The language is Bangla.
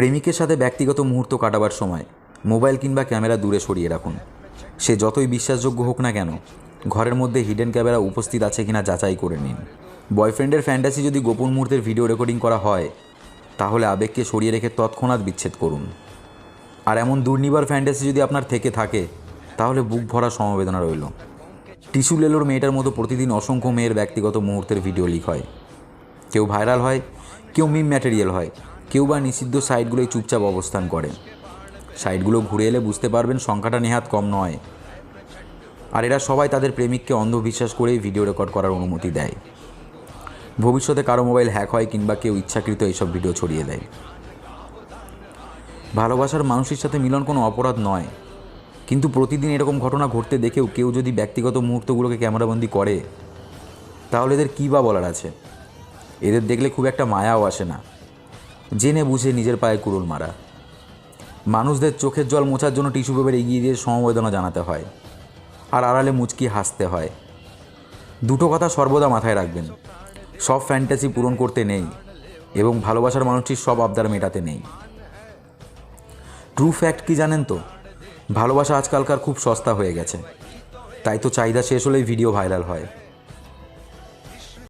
প্রেমিকের সাথে ব্যক্তিগত মুহূর্ত কাটাবার সময় মোবাইল কিংবা ক্যামেরা দূরে সরিয়ে রাখুন। সে যতই বিশ্বাসযোগ্য হোক না কেন, ঘরের মধ্যে হিডেন ক্যামেরা উপস্থিত আছে কিনা যাচাই করে নিন। বয়ফ্রেন্ডের ফ্যান্টাসি যদি গোপন মুহূর্তের ভিডিও রেকর্ডিং করা হয়, তাহলে আবেগকে সরিয়ে রেখে তৎক্ষণাৎ বিচ্ছেদ করুন। আর এমন দুর্নিবার ফ্যান্টাসি যদি আপনার থেকে থাকে, তাহলে বুক ভরা সমবেদনা রইল। টিস্যু লেলোর মেয়েটার মতো প্রতিদিন অসংখ্য মেয়ের ব্যক্তিগত মুহূর্তের ভিডিও লিক হয়। কেউ ভাইরাল হয়, কেউ মিম ম্যাটেরিয়াল হয়, কেউ বা নিষিদ্ধ সাইটগুলোই চুপচাপ অবস্থান করে। সাইটগুলো ঘুরে এলে বুঝতে পারবেন সংখ্যাটা নেহাত কম নয়। আর এরা সবাই তাদের প্রেমিককে অন্ধবিশ্বাস করেই ভিডিও রেকর্ড করার অনুমতি দেয়। ভবিষ্যতে কারো মোবাইল হ্যাক হয় কিংবা কেউ ইচ্ছাকৃত এইসব ভিডিও ছড়িয়ে দেয়। ভালোবাসার মানুষের সাথে মিলন কোনো অপরাধ নয়, কিন্তু প্রতিদিন এরকম ঘটনা ঘটতে দেখেও কেউ যদি ব্যক্তিগত মুহূর্তগুলোকে ক্যামেরাবন্দি করে, তাহলে এদের কী বা বলার আছে? এদের দেখলে খুব একটা মায়াও আসে না। জেনে বুঝে নিজের পায়ে কুড়ুল মারা। মানুষদের চোখের জল মোছার জন্য টিস্যু পেপার এগিয়ে দিয়ে সমবেদনা জানাতে হয়, আর আড়ালে মুচকি হাসতে হয়। দুটো কথা সর্বদা মাথায় রাখবেন: সব ফ্যান্টাসি পূরণ করতে নেই, এবং ভালোবাসার মানুষটির সব আবদার মেটাতে নেই। ট্রু ফ্যাক্ট কি জানেন তো? ভালোবাসা আজকালকার খুব সস্তা হয়ে গেছে, তাই তো চাহিদা শেষ হলেই ভিডিও ভাইরাল হয়।